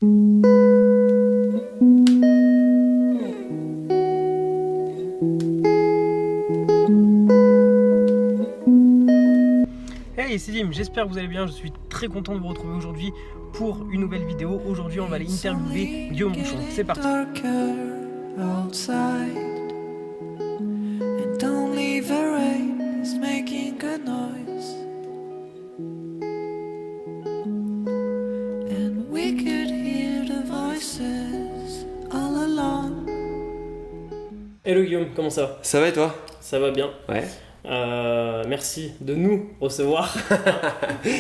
Hey, c'est Dim, j'espère que vous allez bien, je suis très content de vous retrouver aujourd'hui pour une nouvelle vidéo. Aujourd'hui on va aller interviewer Guillaume Bouchon, c'est parti. Hello Guillaume, comment ça va? Ça va et toi? Ça va bien. Ouais. Merci de nous recevoir.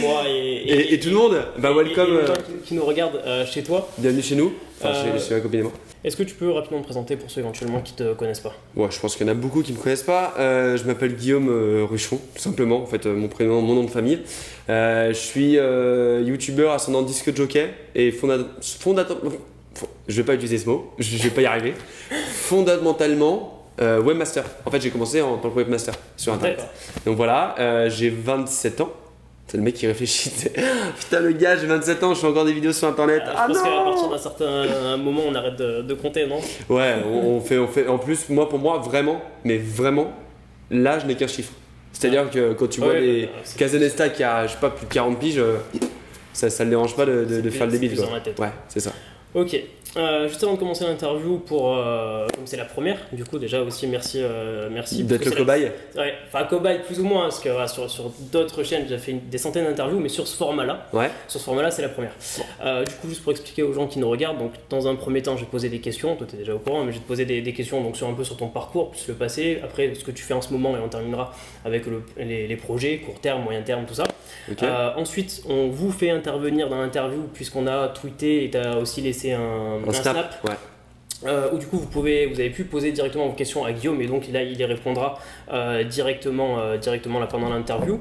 Moi Et tout le monde, bah welcome. Et les gens qui nous regardent chez toi. Bienvenue chez nous, enfin chez ma copine et moi. Est-ce que tu peux rapidement te présenter pour ceux éventuellement qui te connaissent pas? Ouais, je pense qu'il y en a beaucoup qui me connaissent pas. Je m'appelle Guillaume Ruchon, tout simplement, en fait, mon prénom, mon nom de famille. Je suis youtubeur ascendant disque jockey et fondateur. Je vais pas utiliser ce mot, je vais pas y arriver. Fondamentalement. Webmaster. En fait, j'ai commencé en tant que webmaster sur internet. Donc voilà, j'ai 27 ans. C'est le mec qui réfléchit. Putain, le gars, j'ai 27 ans, je fais encore des vidéos sur internet. Je pense qu'à partir d'un certain moment, on arrête de compter, non? Ouais, on fait. En plus, pour moi, vraiment, mais vraiment, l'âge n'est qu'un chiffre. C'est-à-dire que quand tu vois des Casanesta qui a, je sais pas, plus de 40 piges, ça le dérange pas de faire le débile. Ouais, c'est ça. Ok. Juste avant de commencer l'interview, comme c'est la première, du coup déjà aussi merci d'être le cobaye. Ouais, enfin cobaye plus ou moins, parce que sur d'autres chaînes j'ai fait des centaines d'interviews, mais sur ce format-là, c'est la première. Du coup, juste pour expliquer aux gens qui nous regardent, donc dans un premier temps, je vais poser des questions. Toi, t'es déjà au courant, mais je vais te poser des questions donc un peu sur ton parcours, plus le passé. Après, ce que tu fais en ce moment, et on terminera avec les projets court terme, moyen terme, tout ça. Okay. Ensuite, on vous fait intervenir dans l'interview puisqu'on a tweeté et t'as aussi laissé un snap. Ouais. Où du coup vous avez pu poser directement vos questions à Guillaume et donc là il les répondra directement là pendant l'interview.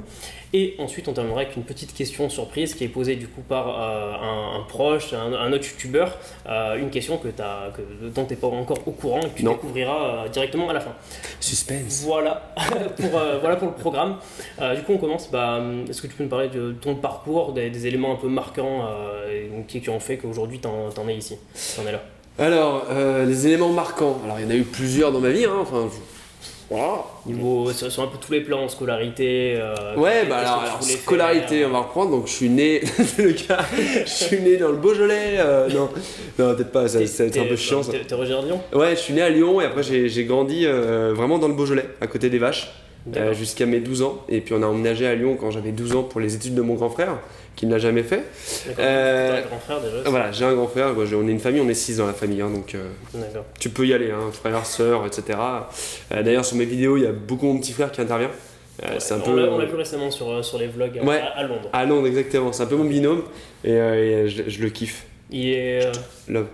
Et ensuite on terminera avec une petite question surprise qui est posée du coup par un proche, un autre youtubeur, une question dont tu n'es pas encore au courant et que tu découvriras directement à la fin. Suspense. Voilà pour le programme. Du coup on commence, est-ce que tu peux me parler de ton parcours, des éléments un peu marquants qui ont fait qu'aujourd'hui t'en es ici, t'en es là? Alors, les éléments marquants, alors il y en a eu plusieurs dans ma vie, hein, enfin... Voilà. Sur un peu tous les plans, scolarité. Ouais, alors scolarité, on va reprendre. Donc je suis né, le gars, je suis né dans le Beaujolais. Non, peut-être pas, c'est un peu chiant ça. T'es originaire de Lyon? Ouais, je suis né à Lyon et après j'ai grandi vraiment dans le Beaujolais, à côté des Vaches, jusqu'à mes 12 ans. Et puis on a emménagé à Lyon quand j'avais 12 ans pour les études de mon grand frère, qui ne l'a jamais fait. T'as un grand frère déjà? Voilà, j'ai un grand frère, on est une famille, on est 6 dans la famille, hein, donc tu peux y aller, hein, frères, sœurs, etc. D'ailleurs sur mes vidéos, il y a beaucoup mon petit frère qui intervient. C'est un peu... On l'a vu récemment sur les vlogs à Londres. À Londres, exactement, c'est un peu mon binôme et je le kiffe. Il est... Love.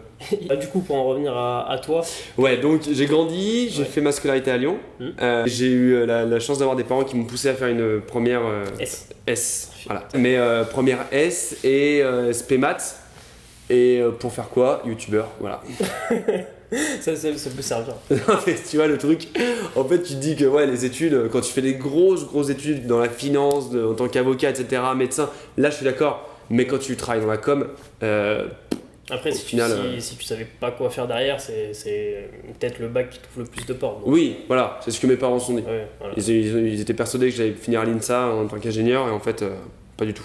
Du coup, pour en revenir à toi. Ouais, donc j'ai grandi, j'ai fait ma scolarité à Lyon. J'ai eu la chance d'avoir des parents qui m'ont poussé à faire une première S. Voilà. Mais première S et SP maths. Et pour faire quoi? Youtubeur, voilà. ça peut servir. Tu vois le truc, en fait tu te dis que les études, quand tu fais des grosses études dans la finance, en tant qu'avocat, etc., médecin, là je suis d'accord. Mais quand tu travailles dans la com, après, si tu savais pas quoi faire derrière, c'est peut-être le bac qui t'ouvre le plus de portes. Donc. Oui, voilà, c'est ce que mes parents se sont dit. Ouais, voilà. Ils étaient persuadés que j'allais finir à l'INSA en tant qu'ingénieur et en fait, pas du tout.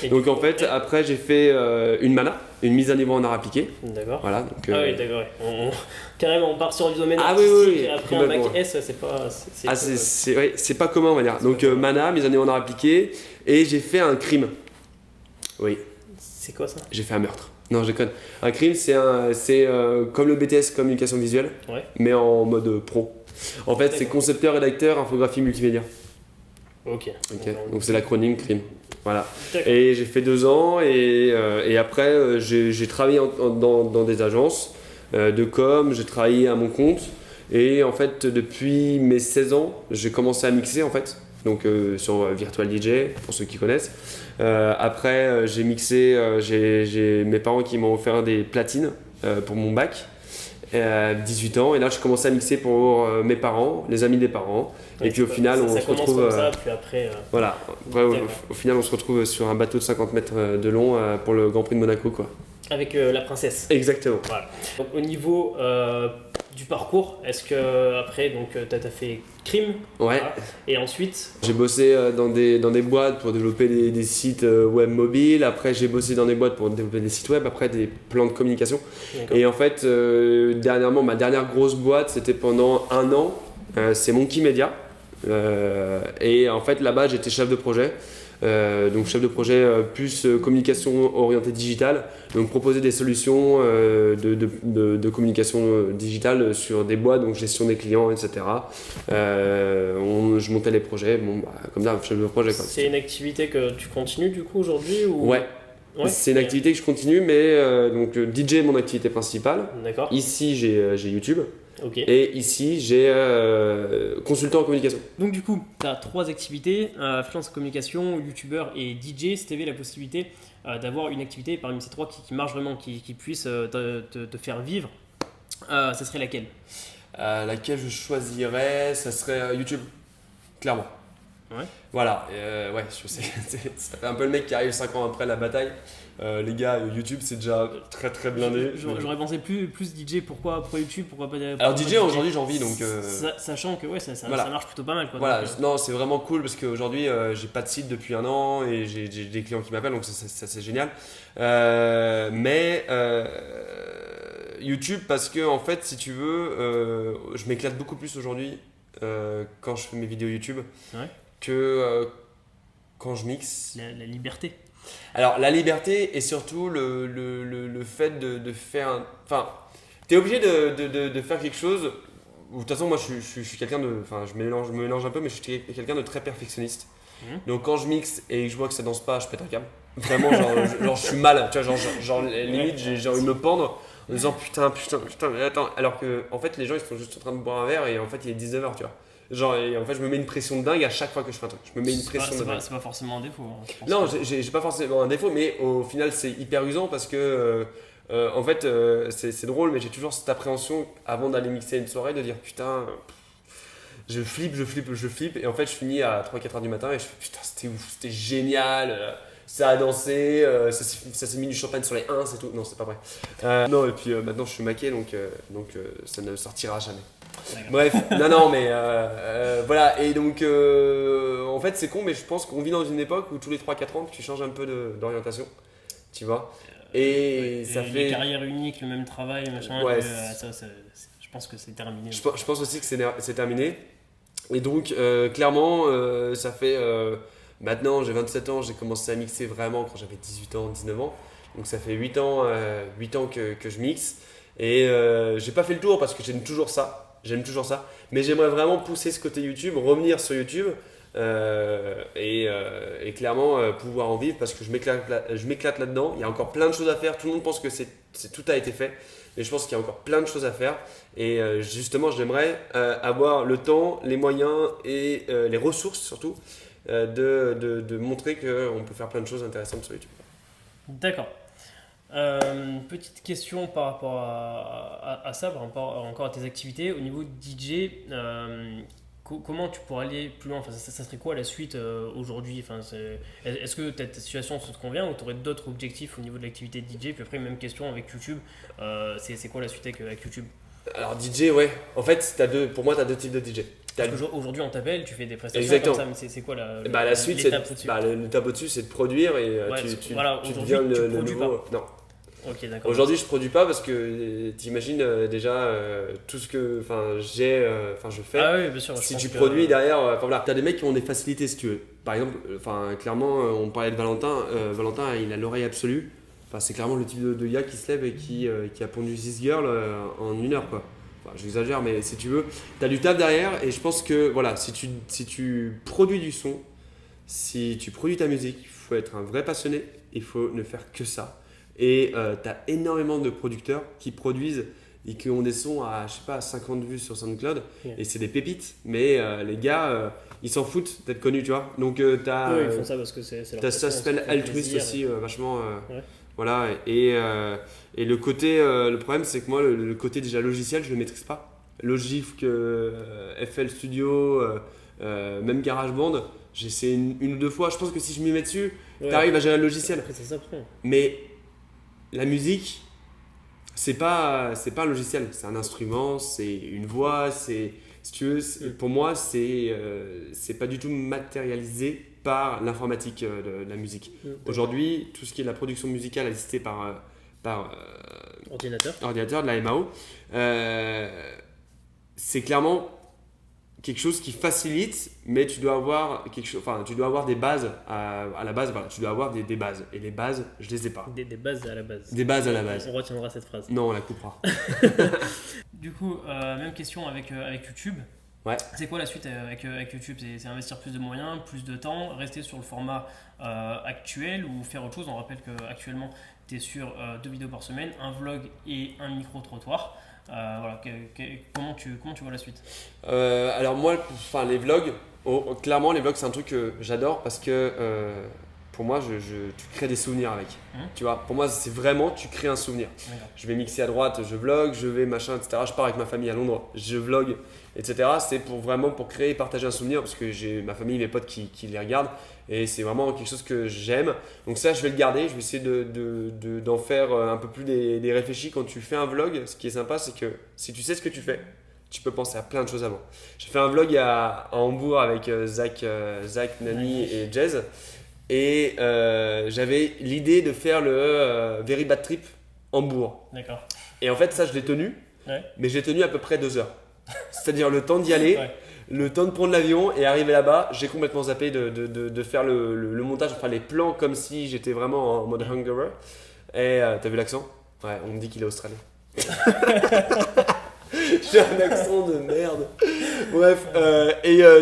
Donc en fait, après j'ai fait une MANA, une mise à niveau en art appliqué. D'accord. Voilà, donc, oui, d'accord. Ouais. Carrément, on part sur du domaine artistique. Oui, et après un bac S, c'est pas... c'est pas commun, on va dire. Donc MANA, mise à niveau en art appliqué, et j'ai fait un crime. Oui. C'est quoi ça? J'ai fait un meurtre. Non, je déconne. Un crime, c'est comme le BTS communication visuelle, mais en mode pro. En fait, c'est concepteur, rédacteur, infographie, multimédia. Ok. Donc c'est l'acronyme crime. Voilà. Et j'ai fait 2 ans et après j'ai travaillé dans des agences de com, j'ai travaillé à mon compte et en fait depuis mes 16 ans, j'ai commencé à mixer en fait. Donc sur Virtual DJ pour ceux qui connaissent. Après j'ai mixé, j'ai mes parents qui m'ont offert des platines pour mon bac. 18 ans et là je commençais à mixer pour mes parents, les amis des parents et puis au final on se retrouve comme ça, puis après, voilà, au final on se retrouve sur un bateau de 50 mètres de long pour le Grand Prix de Monaco quoi. Avec la princesse. Exactement. Voilà. Donc, au niveau du parcours, est-ce que après donc tu as fait Crime? Ouais. Voilà. Et ensuite j'ai bossé dans des boîtes pour développer des sites web mobiles. Après, j'ai bossé dans des boîtes pour développer des sites web. Après, des plans de communication. D'accord. Et en fait, dernièrement, ma dernière grosse boîte, c'était pendant 1 an. C'est Monkey Media. Et en fait, là-bas, j'étais chef de projet. Donc chef de projet plus communication orientée digitale, donc proposer des solutions de communication digitale sur des boîtes, donc gestion des clients, etc. Je montais les projets, comme ça, chef de projet. Quoi. C'est une activité que tu continues du coup aujourd'hui ou... Ouais. C'est une activité que je continue, mais donc DJ est mon activité principale. D'accord. Ici j'ai YouTube. Okay. Et ici, j'ai consultant en communication. Donc du coup, tu as 3 activités, freelance en communication, youtubeur et DJ. Si tu avais la possibilité d'avoir une activité parmi ces 3 qui marche vraiment, qui puisse te faire vivre, ça serait laquelle? Laquelle je choisirais, ça serait YouTube, clairement. Ouais. Voilà, ouais, je sais, ça fait un peu le mec qui arrive 5 ans après la bataille. Les gars, YouTube c'est déjà très très blindé. J'aurais pensé plus DJ, pourquoi YouTube, pourquoi pas. Alors DJ aujourd'hui j'en vis donc. Sachant que ouais, ça voilà. marche plutôt pas mal. Quoi, voilà, donc, non, c'est vraiment cool parce qu'aujourd'hui j'ai pas de site depuis 1 an et j'ai des clients qui m'appellent donc ça c'est génial. Mais YouTube parce que en fait si tu veux, je m'éclate beaucoup plus aujourd'hui quand je fais mes vidéos YouTube que quand je mixe. La liberté. Alors la liberté et surtout le fait de faire enfin t'es obligé de faire quelque chose où de toute façon moi je suis quelqu'un de enfin je me mélange un peu mais je suis quelqu'un de très perfectionniste. Donc quand je mixe et que je vois que ça danse pas, je pète un câble. Vraiment genre je suis mal, tu vois genre limite j'ai envie de me pendre en disant putain mais attends, alors que en fait les gens ils sont juste en train de boire un verre et en fait il est 19h, tu vois. Genre, et en fait, je me mets une pression de dingue à chaque fois que je fais un truc. Je me mets une pression de dingue. C'est pas forcément un défaut. Hein, non, j'ai pas forcément un défaut, mais au final, c'est hyper usant parce que, en fait, c'est drôle, mais j'ai toujours cette appréhension avant d'aller mixer une soirée de dire putain, je flippe, et en fait, je finis à 3-4 heures du matin et je fais putain, c'était ouf, c'était génial. Ça a dansé, ça s'est mis du champagne sur les 1, c'est tout. Non, c'est pas vrai. Non, et puis maintenant, je suis maqué, donc ça ne sortira jamais. Bref, non, mais voilà, et donc en fait c'est con, mais je pense qu'on vit dans une époque où tous les 3-4 ans tu changes un peu d'orientation, tu vois, et ça fait... Les carrières uniques, le même travail, machin, ouais, je pense que c'est terminé. Je pense aussi que c'est terminé, et donc clairement ça fait... maintenant j'ai 27 ans, j'ai commencé à mixer vraiment quand j'avais 18 ans, 19 ans, donc ça fait 8 ans que je mixe, et j'ai pas fait le tour parce que j'aime toujours ça, mais j'aimerais vraiment pousser ce côté YouTube, revenir sur YouTube et clairement pouvoir en vivre parce que je m'éclate là-dedans. Il y a encore plein de choses à faire, tout le monde pense que tout a été fait, mais je pense qu'il y a encore plein de choses à faire et justement j'aimerais avoir le temps, les moyens et les ressources surtout de montrer qu'on peut faire plein de choses intéressantes sur YouTube. D'accord. Petite question par rapport à ça, par rapport encore à tes activités. Au niveau DJ, comment tu pourrais aller plus loin? Enfin, ça serait quoi la suite aujourd'hui? Enfin, est-ce que ta situation se te convient ou tu aurais d'autres objectifs au niveau de l'activité de DJ? Puis après, même question avec YouTube, c'est quoi la suite avec YouTube? Alors DJ, ouais. En fait, pour moi, tu as 2 types de DJ. Aujourd'hui, on t'appelle, tu fais des prestations. Exactement. Comme ça, mais c'est quoi la suite? L'étape au-dessus, c'est de produire et tu deviens le nouveau. Pas. Non. Okay, d'accord. Aujourd'hui, je produis pas parce que t'imagines déjà tout ce que je fais. Ah oui, bien sûr. Si tu produis derrière, voilà, t'as des mecs qui ont des facilités si tu veux. Par exemple, clairement, on parlait de Valentin. Valentin, il a l'oreille absolue. Enfin, c'est clairement le type de gars qui se lève et qui a pondu This Girl en 1 heure, quoi. Enfin, j'exagère, mais si tu veux, t'as du taf derrière et je pense que voilà, si tu produis du son, si tu produis ta musique, il faut être un vrai passionné. Il faut ne faire que ça. Et tu as énormément de producteurs qui produisent et qui ont des sons à, je sais pas, 50 vues sur SoundCloud. Yeah. Et c'est des pépites. Mais les gars, ils s'en foutent d'être connus, tu vois. Donc tu as... Oui, ils font ça parce que c'est leur ça s'appelle altruiste aussi, vachement... ouais. Voilà. Et le côté... le problème, c'est que moi, le côté déjà logiciel, je ne le maîtrise pas. Logic, FL Studio, même GarageBand, j'ai essayé une ou 2 fois. Je pense que si je m'y mets dessus, tu arrives à gérer le logiciel. Après, ça s'apprend. Mais la musique, c'est pas un logiciel, c'est un instrument, c'est une voix, si tu veux, pour moi, c'est pas du tout matérialisé par l'informatique de la musique. Aujourd'hui, tout ce qui est de la production musicale assistée par ordinateur de la MAO, c'est clairement quelque chose qui facilite, mais tu dois avoir des bases à la base. Voilà, tu dois avoir des bases, et les bases, je les ai pas. Des bases à la base. Des bases à la base. On retiendra cette phrase. Non, on la coupera. Du coup, même question avec YouTube. Ouais. C'est quoi la suite avec YouTube? C'est investir plus de moyens, plus de temps, rester sur le format actuel ou faire autre chose? On rappelle qu'actuellement, tu es sur 2 vidéos par semaine, un vlog et un micro-trottoir. Voilà, comment tu vois la suite? Alors moi, les vlogs, clairement les vlogs c'est un truc que j'adore parce que pour moi tu crées des souvenirs avec. Tu vois, pour moi c'est vraiment tu crées un souvenir. Je vais mixer à droite, je vlog, je vais machin, etc. Je pars avec ma famille à Londres, je vlog, etc. C'est pour créer et partager un souvenir parce que j'ai ma famille, mes potes qui les regardent et c'est vraiment quelque chose que j'aime. Donc ça je vais le garder, je vais essayer d'en faire un peu plus des réfléchis. Quand tu fais un vlog, ce qui est sympa c'est que si tu sais ce que tu fais, tu peux penser à plein de choses avant. J'ai fait un vlog à Hambourg avec Zach, Nani et Jez. Et j'avais l'idée de faire le Very Bad Trip Hambourg. D'accord. Et en fait, ça, je l'ai tenu. Ouais. Mais j'ai tenu à peu près 2 heures. C'est-à-dire le temps d'y aller, le temps de prendre l'avion et arriver là-bas. J'ai complètement zappé de faire le montage, enfin les plans comme si j'étais vraiment en mode hangover. Et t'as vu l'accent? Ouais, on me dit qu'il est australien. J'ai un accent de merde. Bref,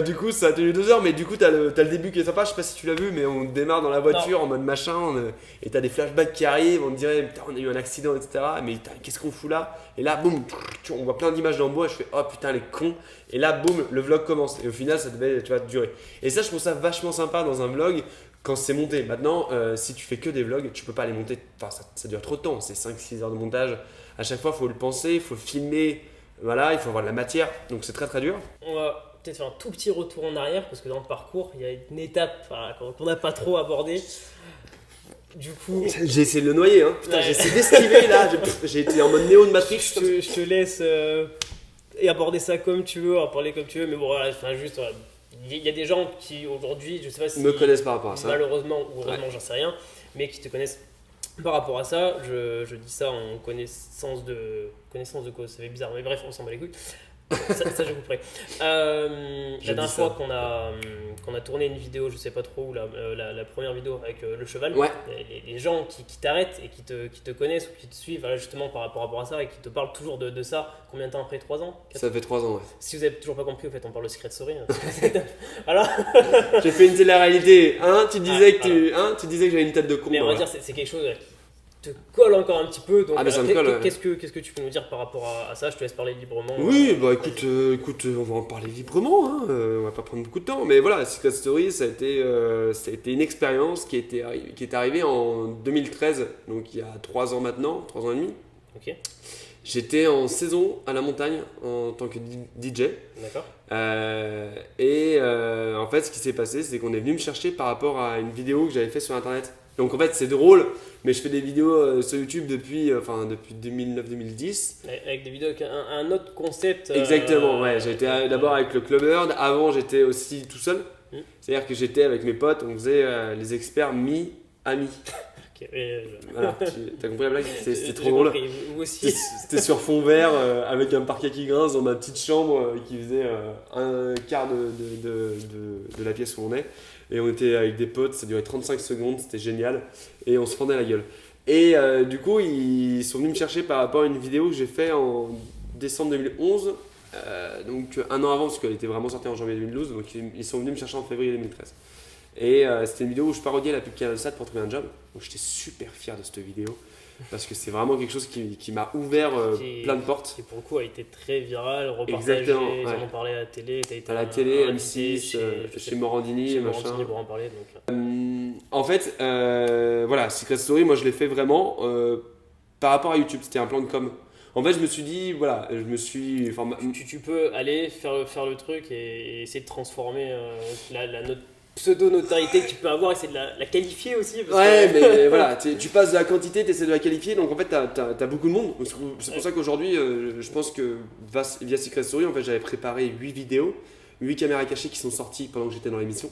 du coup ça a tenu 2 heures, mais du coup t'as le début qui est sympa, je sais pas si tu l'as vu, mais on démarre dans la voiture en mode machin, et t'as des flashbacks qui arrivent, on te dirait putain on a eu un accident, etc. Mais qu'est-ce qu'on fout là? Et là boum, on voit plein d'images dans le bois, et je fais oh putain les cons, et là boum, le vlog commence, et au final ça devait durer. Et ça je trouve ça vachement sympa dans un vlog quand c'est monté. Maintenant, si tu fais que des vlogs, tu peux pas les monter, enfin ça dure trop de temps, c'est 5-6 heures de montage, à chaque fois il faut le penser, il faut filmer. Voilà, il faut avoir de la matière, donc c'est très très dur. On va peut-être faire un tout petit retour en arrière parce que dans le parcours, il y a une étape qu'on n'a pas trop abordée. Du coup, j'ai essayé de le noyer, hein. Putain, j'ai essayé d'esquiver là, j'ai été en mode Néo de Matrix. Je te laisse aborder ça comme tu veux, en parler comme tu veux, mais bon, voilà, juste. Il y a des gens qui aujourd'hui, je sais pas si. Me connaissent par rapport à ça. Malheureusement ou heureusement, j'en sais rien, mais qui te connaissent. Par rapport à ça, je dis ça en connaissance de cause, ça fait bizarre, mais bref, on s'en bat les couilles. Ça je couperai. La dernière fois qu'on a tourné une vidéo, je sais pas trop où, la première vidéo avec le cheval, les gens qui t'arrêtent et qui te connaissent ou qui te suivent justement par rapport à ça et qui te parlent toujours de ça, combien de temps après? 3 ans? Ça fait 3 ans, ouais. Si vous avez toujours pas compris, en fait, on parle de Secret Story. Voilà. J'ai fait une télé-réalité. Tu disais que j'avais une tête de con. Mais on va dire c'est quelque chose te colle encore un petit peu. Donc, ça me colle. Qu'est-ce que tu peux nous dire par rapport à ça? Je te laisse parler librement. Oui, écoute, on va en parler librement. On va pas prendre beaucoup de temps. Mais voilà, Secret Story, ça a été une expérience qui est arrivée en 2013, donc il y a 3 ans maintenant, 3 ans et demi. Ok. J'étais en saison à la montagne en tant que DJ. D'accord. En fait, ce qui s'est passé, c'est qu'on est venu me chercher par rapport à une vidéo que j'avais fait sur Internet. Donc en fait, c'est drôle, mais je fais des vidéos sur YouTube depuis 2009-2010. Avec des vidéos avec un autre concept. Exactement, ouais. J'ai été d'abord avec le Clubbird. Avant, j'étais aussi tout seul. C'est-à-dire que j'étais avec mes potes, on faisait les experts mi-amis. Voilà, t'as compris la blague? C'était trop drôle. Vous aussi. C'était sur fond vert avec un parquet qui grince dans ma petite chambre qui faisait un quart de la pièce où on est. Et on était avec des potes, ça durait 35 secondes, c'était génial. Et on se fendait la gueule. Et du coup, ils sont venus me chercher par rapport à une vidéo que j'ai fait en décembre 2011. Donc 1 an avant, parce qu'elle était vraiment sortie en janvier 2012. Donc ils sont venus me chercher en février 2013. Et c'était une vidéo où je parodiais la pub CanalSat pour trouver un job. Donc j'étais super fier de cette vidéo. Parce que c'est vraiment quelque chose qui m'a ouvert plein de portes. Qui pour le coup a été très viral, repartagé, ils en ont parlé à la télé. À la télé, M6, chez Morandini, chez machin. Morandini pour en parler. En fait, voilà, Secret Story, moi je l'ai fait vraiment par rapport à YouTube. C'était un plan de com. En fait, je me suis dit, voilà, tu peux aller faire le truc et essayer de transformer pseudo-notoriété que tu peux avoir, essayer de la qualifier aussi. Mais voilà, tu passes de la quantité, tu essaies de la qualifier, donc en fait t'as beaucoup de monde. C'est pour ça qu'aujourd'hui, je pense que via Secret Story, en fait, j'avais préparé 8 vidéos, 8 caméras cachées qui sont sorties pendant que j'étais dans l'émission.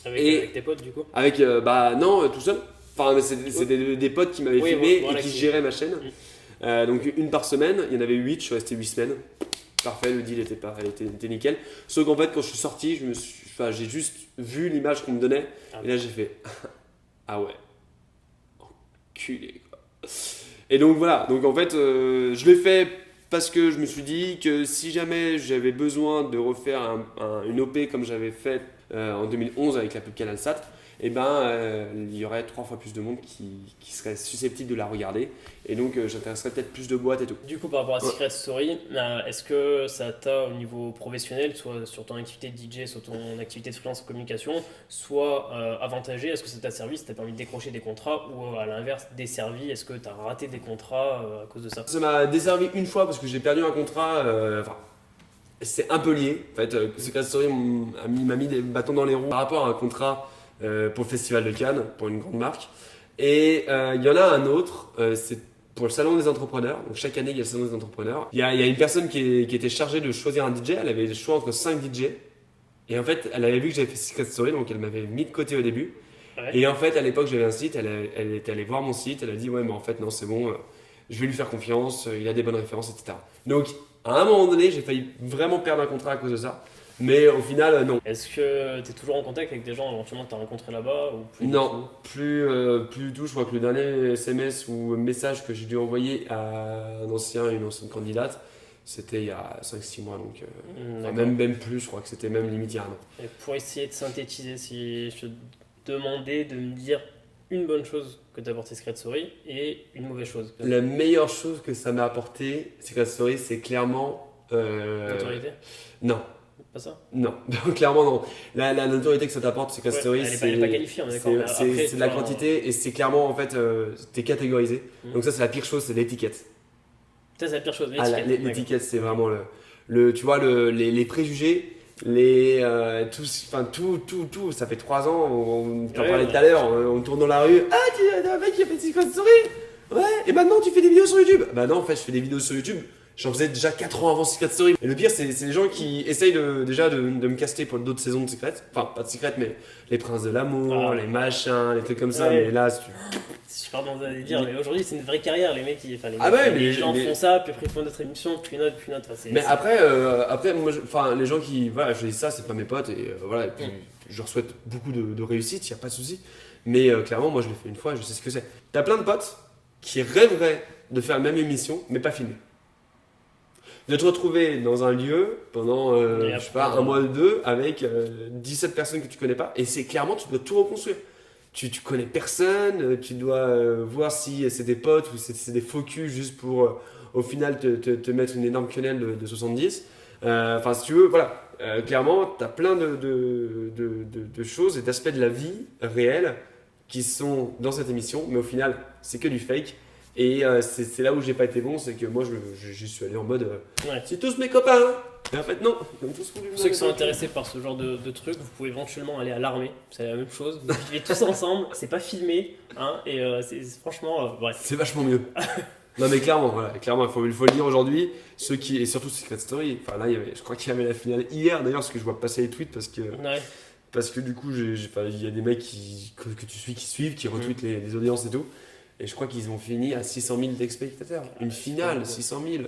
Avec tes potes du coup? Avec, non, tout seul. Enfin, mais c'est des potes qui m'avaient filmé et qui géraient ma chaîne. Donc une par semaine, il y en avait 8, je suis resté 8 semaines. Parfait, le deal était nickel. Sauf qu'en fait, quand je suis sorti, j'ai juste vu l'image qu'on me donnait. Et là, j'ai fait ah ouais, enculé quoi. Et donc voilà, donc en fait, je l'ai fait parce que je me suis dit que si jamais j'avais besoin de refaire une OP comme j'avais fait en 2011 avec la pub CanalSat, et il y aurait 3 fois plus de monde qui serait susceptible de la regarder, et donc j'intéresserais peut-être plus de boîtes et tout. Du coup, par rapport à Secret Story, est-ce que ça t'a au niveau professionnel, soit sur ton activité de DJ, sur ton activité de freelance en communication, soit avantagé? Est-ce que ça t'a servi, ça t'a permis de décrocher des contrats, ou à l'inverse desservi? Est-ce que t'as raté des contrats à cause de ça? Ça m'a desservi une fois parce que j'ai perdu un contrat. C'est un peu lié. En fait, Secret Story m'a mis des bâtons dans les roues par rapport à un contrat pour le Festival de Cannes, pour une grande marque. Et il y en a un autre, c'est pour le Salon des Entrepreneurs. Donc chaque année, il y a le Salon des Entrepreneurs. Il y a une personne qui était chargée de choisir un DJ. Elle avait le choix entre 5 DJ. Et en fait, elle avait vu que j'avais fait Secret Story, donc elle m'avait mis de côté au début. Ouais. Et en fait, à l'époque, j'avais un site. Elle était allée voir mon site. Elle a dit ouais, mais en fait, non, c'est bon. Je vais lui faire confiance. Il a des bonnes références, etc. Donc, à un moment donné, j'ai failli vraiment perdre un contrat à cause de ça. Mais au final, non. Est-ce que tu es toujours en contact avec des gens éventuellement que tu as rencontrés là-bas ou plus? Non, plus du tout. Je crois que le dernier SMS ou message que j'ai dû envoyer à une ancienne candidate, c'était il y a 5-6 mois. Donc, même plus, je crois que c'était même limite il y a un an. Et pour essayer de synthétiser, si je te demandais de me dire une bonne chose que t'as apporté Secret Story et une mauvaise chose. La meilleure chose que ça m'a apporté Secret Story, c'est clairement... Notoriété? Non. Pas ça? Non, clairement non. La notoriété que ça t'apporte, Secret Story, elle n'est pas qualifiée, on est d'accord. C'est de la quantité et c'est clairement en fait, t'es catégorisé. Donc ça c'est la pire chose, c'est l'étiquette. Ça c'est la pire chose, l'étiquette. L'étiquette c'est vraiment tu vois, les préjugés. Tout, ça fait 3 ans, on t'en parlait tout à l'heure, on tourne dans la rue. Ah, tu es un mec qui a fait Secret Story? Ouais, et maintenant tu fais des vidéos sur YouTube? Bah non, en fait, je fais des vidéos sur YouTube. J'en faisais déjà 4 ans avant Secret Story. Et le pire, c'est les gens qui essayent déjà de me caster pour d'autres saisons de Secret. Enfin, pas de Secret, mais les Princes de l'amour, les machins, les trucs comme ça. Mais là, pardon de dire, mais aujourd'hui, c'est une vraie carrière. Les mecs, les gens font ça, puis après ils font d'autres émissions, puis une autre. Mais après, moi, les gens qui. Voilà, je dis ça, c'est pas mes potes. Et voilà, et puis je leur souhaite beaucoup de réussite, y a pas de souci. Mais clairement, moi, je l'ai fait une fois, je sais ce que c'est. T'as plein de potes qui rêveraient de faire la même émission, mais pas filmer. De te retrouver dans un lieu pendant, je sais pas, un mois ou 2 avec 17 personnes que tu connais pas, et c'est clairement, tu dois tout reconstruire. Tu connais personne, tu dois voir si c'est des potes ou c'est des faux culs juste pour au final te mettre une énorme quenelle de 70. Enfin, si tu veux, voilà. Clairement, tu as plein de choses et d'aspects de la vie réelle qui sont dans cette émission, mais au final, c'est que du fake. Et c'est là où j'ai pas été bon, c'est que moi je suis allé en mode c'est tous mes copains, hein. Et en fait non, ils ont tous voulu. Pour ceux qui sont intéressés par ce genre de truc, vous pouvez éventuellement aller à l'armée, c'est la même chose, vous vivez tous ensemble, c'est pas filmé, hein, et c'est franchement bref. C'est vachement mieux. Non mais clairement, voilà, il faut le dire aujourd'hui, ceux qui, et surtout Secret Story, enfin là je crois qu'il y avait la finale hier d'ailleurs, parce que je vois passer les tweets parce que du coup il y a des mecs que tu suis qui suivent, qui retweetent les audiences et tout. Et je crois qu'ils ont fini à 600 000 spectateurs. Une finale, 600 000.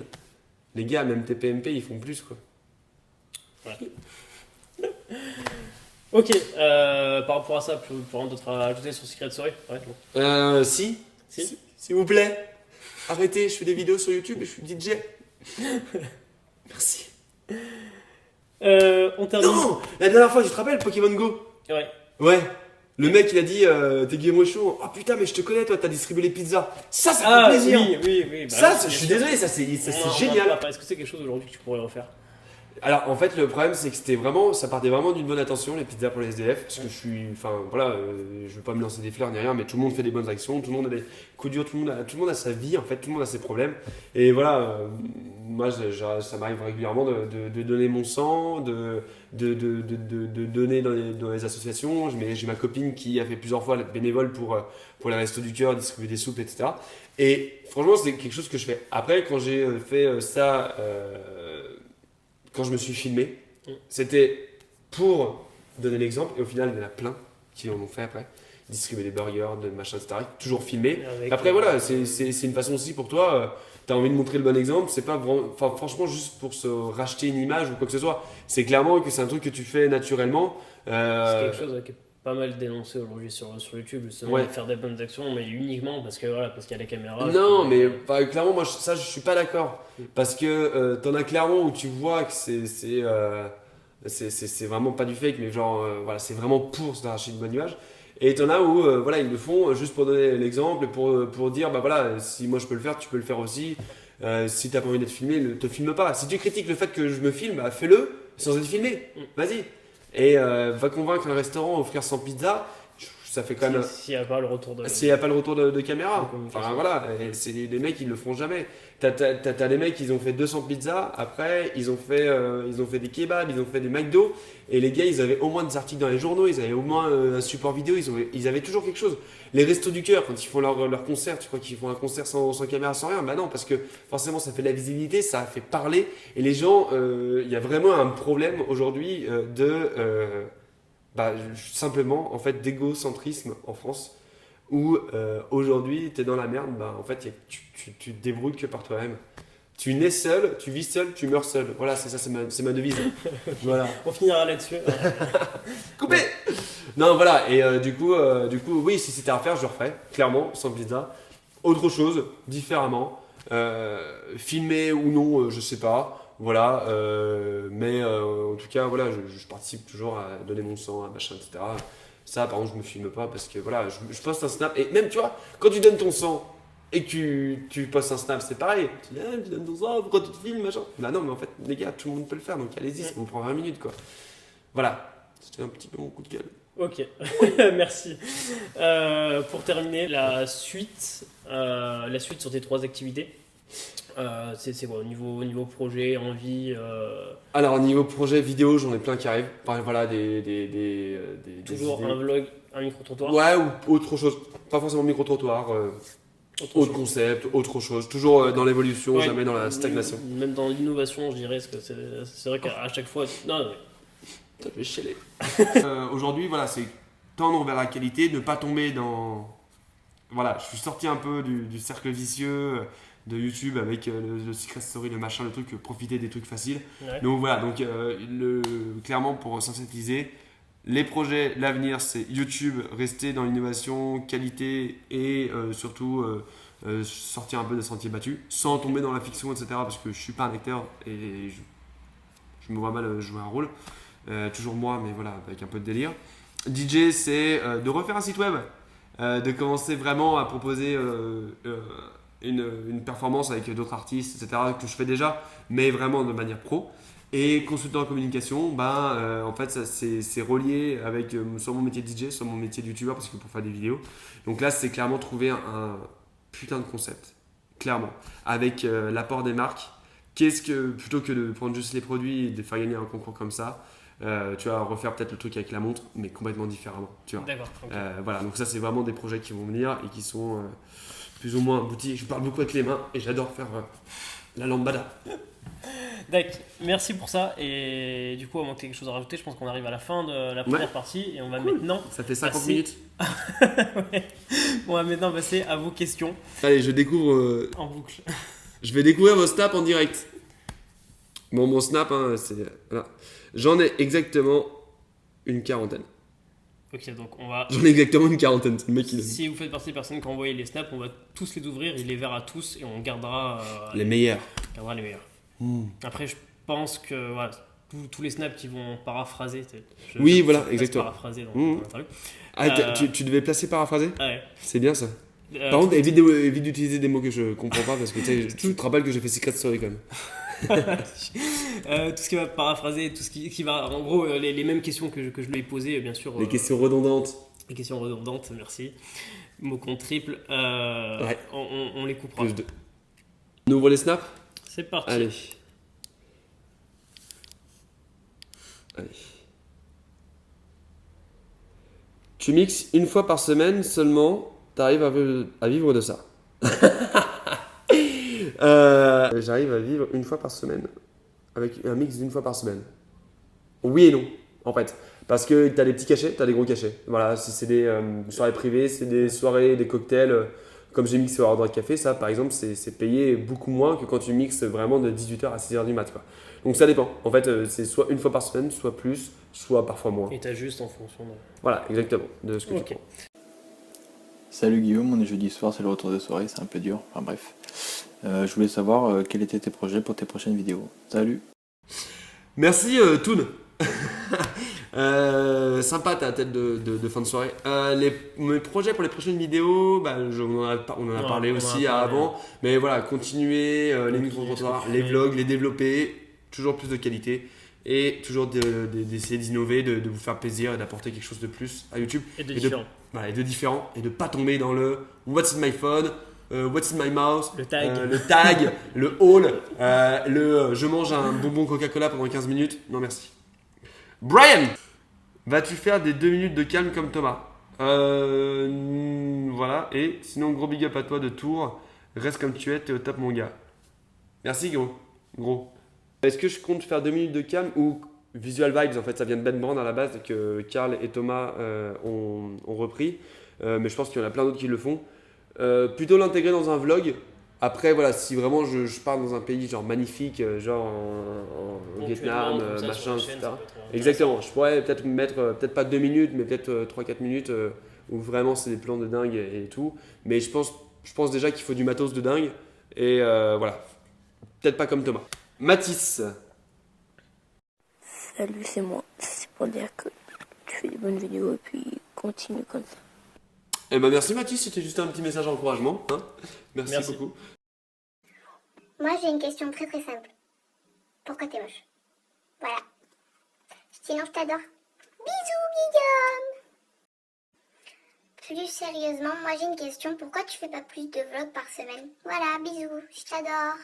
Les gars, même TPMP, ils font plus, quoi. Ouais. Ok, par rapport à ça, pour rien d'autre à ajouter sur Secret Story? S'il vous plaît, arrêtez, je fais des vidéos sur YouTube et je suis DJ. Merci. On termine. Non, la dernière fois, tu te rappelles, Pokémon Go? Ouais. Le mec il a dit t'es Guillermo Chaud, oh putain mais je te connais, toi t'as distribué les pizzas. Ça fait plaisir. Oui. Ça, je suis désolé, ça c'est génial. Est-ce que c'est quelque chose aujourd'hui que tu pourrais refaire? Alors en fait le problème c'est que ça partait vraiment d'une bonne intention les pizzas pour les SDF parce que je veux pas me lancer des fleurs ni rien mais tout le monde fait des bonnes actions, tout le monde a des coups durs, tout le monde a sa vie en fait, tout le monde a ses problèmes et voilà moi ça m'arrive régulièrement de donner mon sang, de donner dans les associations, j'ai ma copine qui a fait plusieurs fois bénévole pour les Restos du Cœur, distribuer des soupes etc. Et franchement c'est quelque chose que je fais. Après quand j'ai fait ça quand je me suis filmé, c'était pour donner l'exemple, et au final, il y en a plein qui en ont fait après, distribuer des burgers, des machins, etc. Toujours filmé. Après, voilà, c'est une façon aussi pour toi, tu as envie de montrer le bon exemple, c'est pas franchement juste pour se racheter une image ou quoi que ce soit. C'est clairement que c'est un truc que tu fais naturellement. C'est quelque chose qui est pas mal dénoncé aujourd'hui sur YouTube, justement, de faire des bonnes actions, mais uniquement parce qu'il y a les caméras. Non, mais clairement, moi, je suis pas d'accord. Parce que t'en as clairement où tu vois que c'est vraiment pas du fake, mais genre, voilà, c'est vraiment pour se arracher une bonne image. Et t'en as où, voilà, ils le font juste pour donner l'exemple, pour dire, bah voilà, si moi je peux le faire, tu peux le faire aussi. Si t'as pas envie d'être filmé, ne te filme pas. Si tu critiques le fait que je me filme, bah fais-le sans être filmé. Vas-y. Et va convaincre un restaurant à offrir 100 pizzas, ça fait quand même. S'il n'y a pas le retour de caméra. Enfin voilà, les mecs ils le feront jamais. T'as les mecs, ils ont fait 200 pizzas, après ils ont fait des kebabs, ils ont fait des McDo, et les gars ils avaient au moins des articles dans les journaux, ils avaient au moins un support vidéo, ils avaient toujours quelque chose. Les Restos du Cœur, quand ils font leur concert, tu crois qu'ils font un concert sans caméra, sans rien? Bah non, parce que forcément ça fait de la visibilité, ça fait parler, et les gens, il y a vraiment un problème aujourd'hui simplement en fait d'égocentrisme en France. Où aujourd'hui tu es dans la merde, en fait tu te débrouilles que par toi-même. Tu nais seul, tu vis seul, tu meurs seul. Voilà, c'est ça, c'est ma devise. Voilà. On finira là-dessus. Coupé. Non, voilà, et du coup, oui, si c'était à refaire, je le referais, clairement, sans pizza. Autre chose, différemment. Filmer ou non, je sais pas. Voilà, mais en tout cas, voilà, je participe toujours à donner mon sang, à machin, etc. Ça, par contre, je me filme pas parce que voilà, je poste un snap. Et même, tu vois, quand tu donnes ton sang et que tu postes un snap, c'est pareil. Tu dis, tu donnes ton sang, pourquoi tu te filmes, machin? Bah non, mais en fait, les gars, tout le monde peut le faire, donc allez-y, ça vous prend 20 minutes, quoi. Voilà, c'était un petit peu mon coup de gueule. Ok, merci. Pour terminer, la suite sur tes 3 activités. C'est quoi au niveau projet, envie Alors au niveau projet vidéo, j'en ai plein qui arrivent. Voilà, toujours un vlog, un micro-trottoir. Ouais, ou autre chose. Pas forcément micro-trottoir. Autre concept, autre chose. Toujours dans l'évolution, jamais dans la stagnation. Même dans l'innovation, je dirais, parce que c'est vrai qu'à chaque fois... Non. Je vais chialer. Aujourd'hui, voilà, c'est tendre vers la qualité, ne pas tomber dans... Voilà, je suis sorti un peu du cercle vicieux de YouTube avec le Secret Story, le machin, le truc, profiter des trucs faciles. Ouais. Donc voilà, clairement pour synthétiser, les projets, l'avenir c'est YouTube, rester dans l'innovation, qualité et surtout sortir un peu des sentiers battus sans tomber dans la fiction, etc. Parce que je suis pas un acteur et je me vois mal jouer un rôle. Toujours moi, mais voilà, avec un peu de délire. DJ, c'est de refaire un site web, de commencer vraiment à proposer une performance avec d'autres artistes, etc., que je fais déjà, mais vraiment de manière pro. Et consultant en communication, en fait, ça, c'est relié avec soit mon métier de DJ, soit mon métier de youtubeur, parce que pour faire des vidéos. Donc là, c'est clairement trouver un putain de concept, clairement, avec l'apport des marques. Plutôt que de prendre juste les produits et de faire gagner un concours comme ça, tu vas refaire peut-être le truc avec la montre, mais complètement différemment. Tu vois. D'accord. Okay. Voilà, donc ça, c'est vraiment des projets qui vont venir et qui sont plus ou moins aboutis. Je parle beaucoup avec les mains et j'adore faire la lambada. D'accord, merci pour ça. Et du coup, à moins que tu aies quelque chose à rajouter, je pense qu'on arrive à la fin de la première partie et on va maintenant. Ça fait 50 minutes. Ouais. On va maintenant passer à vos questions. Allez, je découvre. En boucle. Je vais découvrir vos snaps en direct. Bon, mon snap, c'est. Voilà. J'en ai exactement une quarantaine. Ok, donc on va. J'en ai exactement une quarantaine. C'est le mec qui Si vous faites partie des personnes qui ont envoyé les snaps, on va tous les ouvrir, il les verra tous et on gardera. Les meilleurs. On gardera les meilleurs. Après, je pense que voilà, tous les snaps qui vont paraphraser. Voilà, exactement. Paraphraser dans l'interview. Tu devais placer paraphraser ? Ouais. C'est bien ça. Par contre, évite d'utiliser des mots que je comprends pas parce que tu te rappelles que j'ai fait Secret Story quand même. Tout ce qui va paraphraser, tout ce qui va, en gros, les mêmes questions que je lui ai posées, bien sûr. Les questions redondantes. Les questions redondantes, merci. Mot compte triple, on les coupera. Plus 2. On ouvre les snaps ? C'est parti. Allez. Tu mixes une fois par semaine seulement, t'arrives à vivre de ça. J'arrive à vivre une fois par semaine, avec un mix d'une fois par semaine. Oui et non, en fait. Parce que t'as des petits cachets, t'as des gros cachets. Voilà, si c'est des soirées privées, c'est des soirées, des cocktails. Comme j'ai mixé au Hard Rock Café, ça par exemple, c'est payé beaucoup moins que quand tu mixes vraiment de 18h à 6h du mat, quoi. Donc ça dépend. En fait, c'est soit une fois par semaine, soit plus, soit parfois moins. Et t'ajustes en fonction de... Voilà, exactement, de ce que tu prends. Salut Guillaume, on est jeudi soir, c'est le retour de soirée, c'est un peu dur, enfin bref. Je voulais savoir quels étaient tes projets pour tes prochaines vidéos. Salut. Merci Toon. Sympa ta tête de fin de soirée. Mes projets pour les prochaines vidéos, on en a parlé aussi avant. Mais voilà, continuer les micro-trottoirs, les vlogs, les développer, toujours plus de qualité. Et toujours d'essayer d'innover, de vous faire plaisir et d'apporter quelque chose de plus à YouTube. Et de différent. Et de différent. Et de pas tomber dans le What's in my phone, What's in my mouth, le tag, le haul, je mange un bonbon Coca-Cola pendant 15 minutes. Non merci. Brian, vas-tu faire des 2 minutes de calme comme Thomas ? Voilà. Et sinon, gros big up à toi de Tours. Reste comme tu es, t'es au top mon gars. Merci gros. Est-ce que je compte faire 2 minutes de calme ou Visual Vibes, en fait, ça vient de Ben Brand à la base que Karl et Thomas ont repris. Mais je pense qu'il y en a plein d'autres qui le font. Plutôt l'intégrer dans un vlog. Après, voilà, si vraiment je pars dans un pays genre magnifique, genre en Vietnam, machin, etc. Exactement, je pourrais peut-être mettre, peut-être pas 2 minutes, mais peut-être 3-4 minutes où vraiment c'est des plans de dingue et tout. Mais je pense déjà qu'il faut du matos de dingue. Et voilà, peut-être pas comme Thomas. Mathis. Salut, c'est moi. C'est pour dire que tu fais des bonnes vidéos et puis continue comme ça. Eh ben merci Mathis, c'était juste un petit message d'encouragement. Hein, merci beaucoup. Moi j'ai une question très très simple. Pourquoi t'es moche ? Voilà. Sinon je t'adore. Bisous Guillaume. Plus sérieusement, moi j'ai une question. Pourquoi tu fais pas plus de vlogs par semaine ? Voilà, bisous, je t'adore.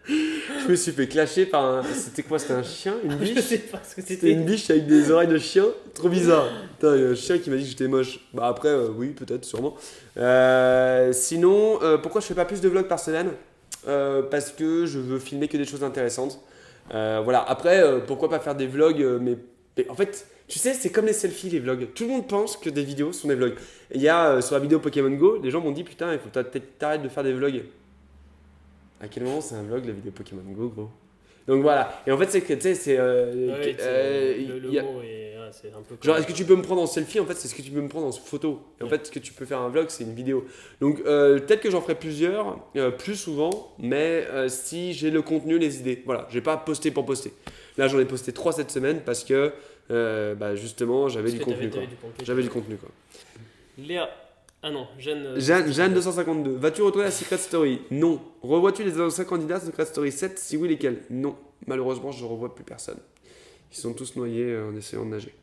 Je me suis fait clasher par un... C'était quoi ? C'était un chien ? Une biche ? Je sais pas ce que C'était une biche avec des oreilles de chien. Trop bizarre. Putain, il y a un chien qui m'a dit que j'étais moche. Bah après, oui, peut-être, sûrement. Sinon, pourquoi je fais pas plus de vlogs par semaine ? Parce que je veux filmer que des choses intéressantes. Voilà. Après, pourquoi pas faire des vlogs mais en fait, tu sais, c'est comme les selfies, les vlogs. Tout le monde pense que des vidéos sont des vlogs. Il y a sur la vidéo Pokémon Go, les gens m'ont dit putain, il faut peut-être t'arrêter de faire des vlogs. À quel moment c'est un vlog la vidéo Pokémon Go, gros ? Donc voilà. Et en fait, c'est que tu sais, c'est. Le mot est. C'est un peu genre, est-ce que tu peux me prendre en selfie ? En fait, c'est ce que tu peux me prendre en photo. Et en fait, ce que tu peux faire un vlog, c'est une vidéo. Donc peut-être que j'en ferai plusieurs, plus souvent, mais si j'ai le contenu, les idées. Voilà, je vais pas poster pour poster. Là, j'en ai posté 3 cette semaine parce que justement, j'avais du contenu. J'avais du contenu, quoi. Léa. Ah non, Jeanne 252. Vas-tu retrouver la Secret Story ? Non. Revois-tu les anciens candidats Secret Story 7 ? Si oui, lesquels ? Non. Malheureusement, je ne revois plus personne. Ils sont tous noyés en essayant de nager.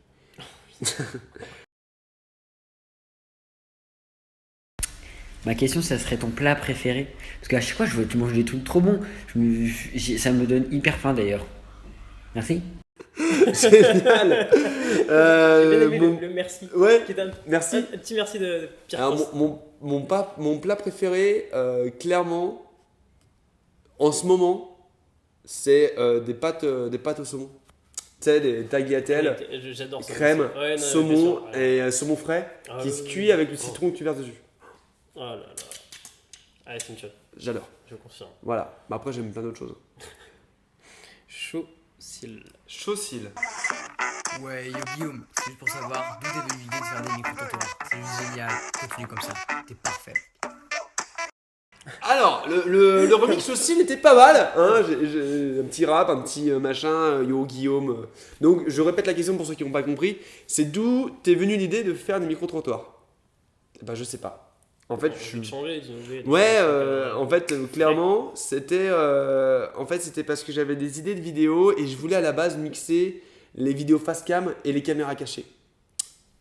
Ma question, ça serait ton plat préféré. Parce qu'à chaque fois, je vois que tu manges des trucs trop bons. Ça me donne hyper faim d'ailleurs. Merci. Génial. le merci. Ouais, merci. Un petit merci de Pierre. Alors, mon plat préféré, clairement, en ce moment, c'est des pâtes au saumon. Tu sais, des tagliatelles, j'adore ça, crème, saumon sûr, et saumon frais qui se cuit avec du citron que tu verses dessus. Oh là là. Allez, c'est une chose. J'adore. Je confirme. Voilà. Mais après, j'aime plein d'autres choses. Chaucil. Ouais, yo Guillaume, c'est juste pour savoir d'où t'es venue l'idée de faire des micro-trottoirs. C'est juste génial, continue comme ça, t'es parfait. Alors, le remix aussi n'était pas mal. Hein, j'ai un petit rap, un petit machin, yo Guillaume. Donc, je répète la question pour ceux qui n'ont pas compris. C'est d'où t'es venue l'idée de faire des micro-trottoirs ? Bah, je sais pas. En fait, changer, ouais, en fait, clairement, c'était parce que j'avais des idées de vidéos et je voulais à la base mixer les vidéos face cam et les caméras cachées.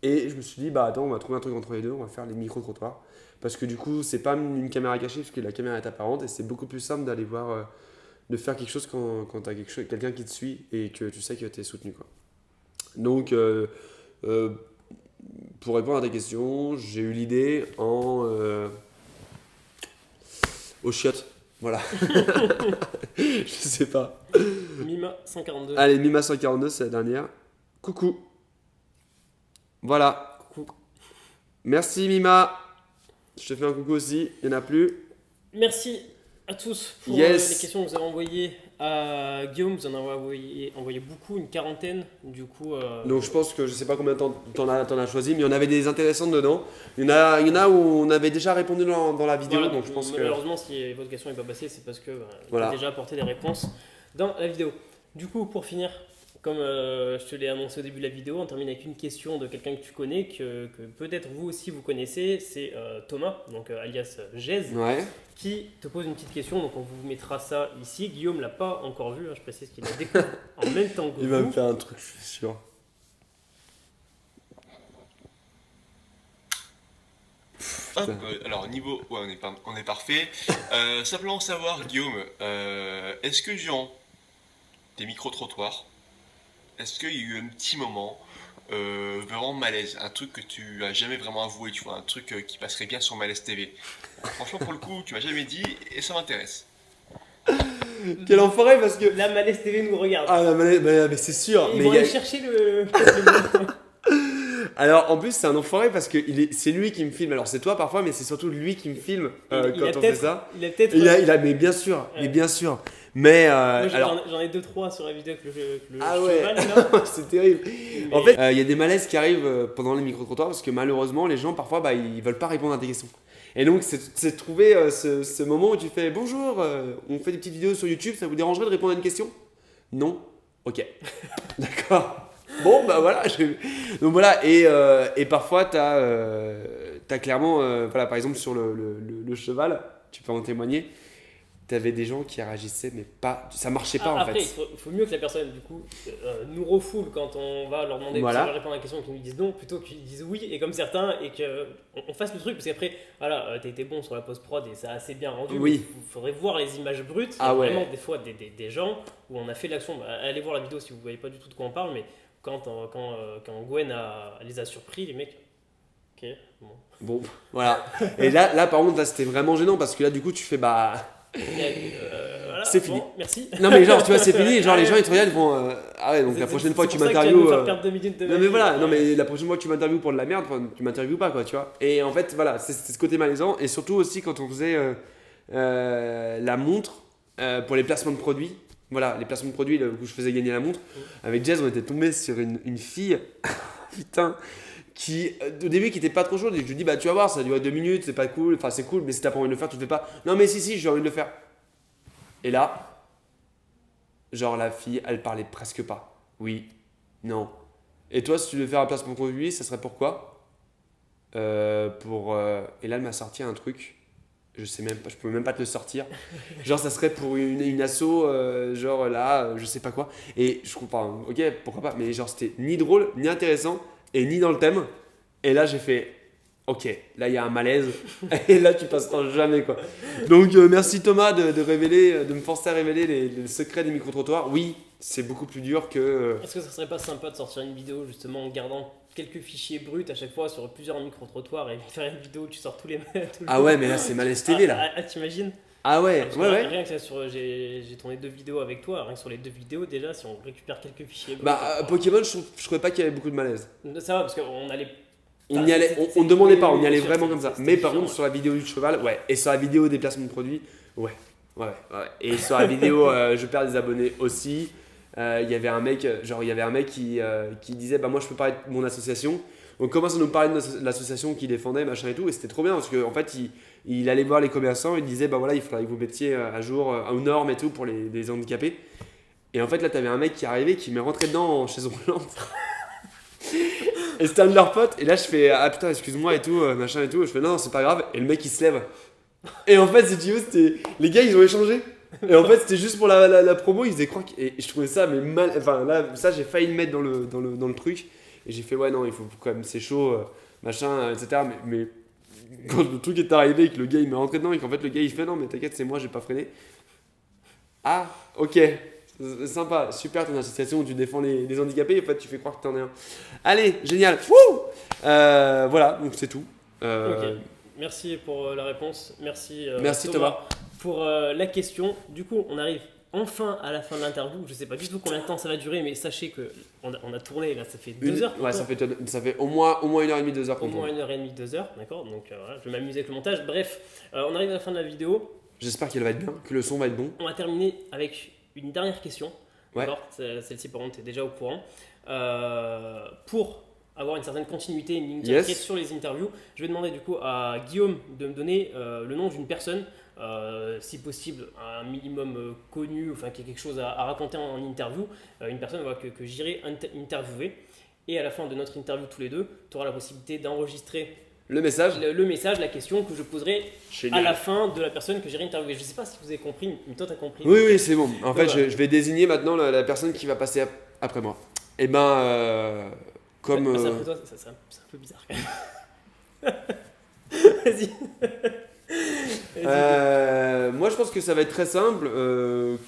Et je me suis dit, bah attends, on va trouver un truc entre les deux, on va faire les micro-trottoirs. Parce que du coup, c'est pas une caméra cachée, parce que la caméra est apparente et c'est beaucoup plus simple d'aller voir, de faire quelque chose quand t'as quelqu'un qui te suit et que tu sais que t'es soutenu, quoi. Donc, pour répondre à ta question, j'ai eu l'idée au chiottes. Voilà. Je sais pas. Mima 142. Allez, Mima 142, c'est la dernière. Coucou. Voilà. Coucou. Merci Mima. Je te fais un coucou aussi. Il n'y en a plus. Merci à tous pour yes. Les questions que vous avez envoyées à Guillaume. Vous en avez envoyé beaucoup, une quarantaine. Du coup. Donc je pense que je sais pas combien de temps t'en as choisi, mais il y en avait des intéressantes dedans. Il y en a où on avait déjà répondu dans la vidéo. Voilà, donc je pense malheureusement, si votre question n'est pas passée, c'est parce que voilà. tu as déjà apporté des réponses dans la vidéo. Du coup, pour finir, comme je te l'ai annoncé au début de la vidéo, on termine avec une question de quelqu'un que tu connais, que peut-être vous aussi vous connaissez, c'est Thomas, donc alias Jez, ouais. qui te pose une petite question, donc on vous mettra ça ici. Guillaume l'a pas encore vu, je précise qu'il l'a découvert en même temps que vous. Il va me faire un truc, je suis sûr. Hop, alors niveau, ouais, on est parfait. Simplement savoir, Guillaume, est-ce que durant tes micro-trottoirs, est-ce qu'il y a eu un petit moment vraiment malaise, un truc que tu as jamais vraiment avoué, tu vois, un truc qui passerait bien sur Malaise TV. Franchement, pour le coup, tu m'as jamais dit et ça m'intéresse. Quel enfoiré parce que... La Malaise TV nous regarde. Ah, la Malaise, mais c'est sûr. Ils mais vont aller chercher le... Alors en plus c'est un enfoiré parce que c'est lui qui me filme. Alors c'est toi parfois mais c'est surtout lui qui me filme quand on fait ça. Il a peut-être... Mais bien sûr, mais bien sûr. Mais moi, alors... j'en ai 2-3 sur la vidéo avec le ah cheval ouais. là. C'est terrible. Mais... En fait il y a des malaises qui arrivent pendant les micro-trottoirs parce que malheureusement les gens parfois ils veulent pas répondre à tes questions. Et donc c'est trouver ce moment où tu fais bonjour, on fait des petites vidéos sur YouTube, ça vous dérangerait de répondre à une question? Non? Ok. D'accord. Bon bah voilà, donc voilà et parfois t'as clairement voilà par exemple sur le cheval, tu peux en témoigner, t'avais des gens qui réagissaient mais pas, ça marchait pas en fait. Après il faut mieux que la personne du coup nous refoule quand on va leur demander voilà. de répondre à la question et qu'ils nous disent non plutôt qu'ils disent oui et comme certains et qu'on fasse le truc parce qu'après voilà t'as été bon sur la post-prod et ça a assez bien rendu. Oui. Il faudrait voir les images brutes, ah ouais. Vraiment des fois des gens où on a fait l'action, allez voir la vidéo si vous voyez pas du tout de quoi on parle mais quand Gwen les a surpris, les mecs. Ok, bon. Voilà. Et là, par contre, là, c'était vraiment gênant parce que là, du coup, tu fais bah. Voilà, c'est fini. Bon, merci. Non, mais genre, tu vois, c'est fini. Genre, les gens, ils te regardent, ils vont. Ah ouais, donc la prochaine fois que tu m'interviews. Non, mais voilà, non, mais la prochaine fois que tu m'interviews pour de la merde, tu m'interviews pas, quoi, tu vois. Et en fait, voilà, c'est ce côté malaisant. Et surtout aussi quand on faisait la montre pour les placements de produits. Voilà, les placements de produits où je faisais gagner la montre. Avec Jez, on était tombé sur une fille, putain, qui, au début, qui était pas trop chaude. Et je lui dis, bah tu vas voir, ça dure 2 minutes, c'est pas cool. Enfin, c'est cool, mais si t'as pas envie de le faire, tu le fais pas. Non, mais si, j'ai envie de le faire. Et là, genre, la fille, elle parlait presque pas. Oui, non. Et toi, si tu devais faire un placement de produit, ça serait pourquoi Et là, elle m'a sorti un truc. Je sais même pas, je pouvais même pas te le sortir. Genre ça serait pour une asso, genre là, je sais pas quoi. Et je comprends, ok, pourquoi pas, mais genre c'était ni drôle, ni intéressant, et ni dans le thème. Et là j'ai fait, ok, là il y a un malaise, et là tu passeras jamais quoi. Donc merci Thomas de me forcer à révéler les secrets des micro-trottoirs. Oui, c'est beaucoup plus dur que... Est-ce que ça serait pas sympa de sortir une vidéo justement en gardant quelques fichiers bruts à chaque fois sur plusieurs micro-trottoirs et faire une vidéo où tu sors tous les Ah ouais, mais là c'est Malaise TV là. T'imagines? Ah ouais, ouais. Rien que ça j'ai tourné 2 vidéos avec toi, rien que sur les 2 vidéos déjà, si on récupère quelques fichiers bruts. Bah Pokémon, je trouvais pas qu'il y avait beaucoup de malaise. Ça va parce qu'on allait... On ne demandait pas, on y allait vraiment comme ça. Mais par contre, sur la vidéo du cheval, ouais. Et sur la vidéo des placements de produits, ouais. Et sur la vidéo, je perds des abonnés aussi. Il y avait un mec qui disait bah moi je peux parler de mon association. On commence à nous parler de l'association qu'il défendait machin et tout, et c'était trop bien parce qu'en fait il allait voir les commerçants, il disait bah voilà il faudrait que vous mettiez à jour aux normes et tout pour les handicapés. Et en fait là t'avais un mec qui arrivait qui m'est rentré dedans en chaise roulante. Et c'était un de leurs potes. Et là, je fais ah putain, excuse-moi et tout, machin et tout. Je fais non, c'est pas grave. Et le mec il se lève. Et en fait, si tu veux, c'était. Les gars, ils ont échangé. Et en fait, c'était juste pour la promo. Ils faisaient croire. Et je trouvais ça, mais mal. Enfin, là, ça, j'ai failli le mettre dans le truc. Et j'ai fait ouais, non, il faut quand même, c'est chaud, machin, etc. Mais quand le truc est arrivé et que le gars il m'est rentré dedans et qu'en fait, le gars il fait non, mais t'inquiète, c'est moi, j'ai pas freiné. Ah, ok. C'est sympa, super ton association où tu défends les handicapés et en fait tu fais croire que t'en es un. Allez, génial. Voilà, donc c'est tout. Ok, merci pour la réponse. Merci, Thomas. Pour la question. Du coup, on arrive enfin à la fin de l'interview. Je sais pas du tout combien de temps ça va durer, mais sachez que on a tourné, là ça fait 2 heures. Ouais, ça fait au moins 1h30, 2 heures. Au moins 1h30, 2 heures, d'accord. Donc voilà, je vais m'amuser avec le montage. Bref, on arrive à la fin de la vidéo. J'espère qu'elle va être bien, que le son va être bon. On va terminer avec une dernière question. Ouais. D'accord, celle-ci par contre, tu es déjà au courant. Pour avoir une certaine continuité, une ligne directrice sur les interviews, je vais demander du coup à Guillaume de me donner le nom d'une personne, si possible un minimum connu, enfin qui a quelque chose à raconter en interview, une personne que j'irai interviewer. Et à la fin de notre interview tous les deux, tu auras la possibilité d'enregistrer le message, la question que je poserai à la fin de la personne que j'irai interviewer. Je ne sais pas si vous avez compris, mais toi tu as compris. Oui, c'est bon. En fait, je vais désigner maintenant la personne qui va passer après moi. Et comme. Ça, après toi, c'est un peu bizarre quand même. Vas-y. Moi, je pense que ça va être très simple.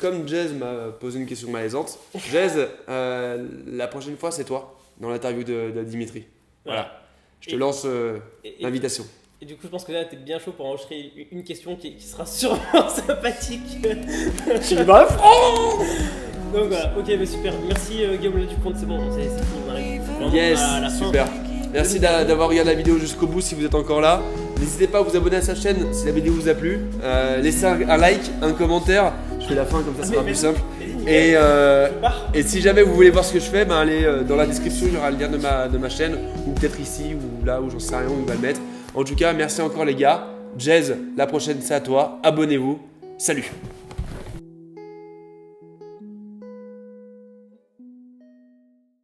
Comme Jez m'a posé une question malaisante, Jez, la prochaine fois, c'est toi dans l'interview de Dimitri. Voilà. Je te lance l'invitation. Et du coup, je pense que là, t'es bien chaud pour enregistrer une question qui sera sûrement sympathique. Je suis dans la France. Donc voilà, ok, mais super. Merci Guillaume du compte, c'est bon, c'est fini, on arrive. Yes, super. Merci d'avoir regardé la vidéo jusqu'au bout si vous êtes encore là. N'hésitez pas à vous abonner à sa chaîne si la vidéo vous a plu. Laissez un like, un commentaire. Je fais la fin comme ça, ça sera plus simple. Et si jamais vous voulez voir ce que je fais, allez dans la description, il y aura le lien de ma chaîne, ou peut-être ici, ou là, où j'en sais rien, où il va le mettre. En tout cas, merci encore les gars. Jez, la prochaine c'est à toi. Abonnez-vous. Salut.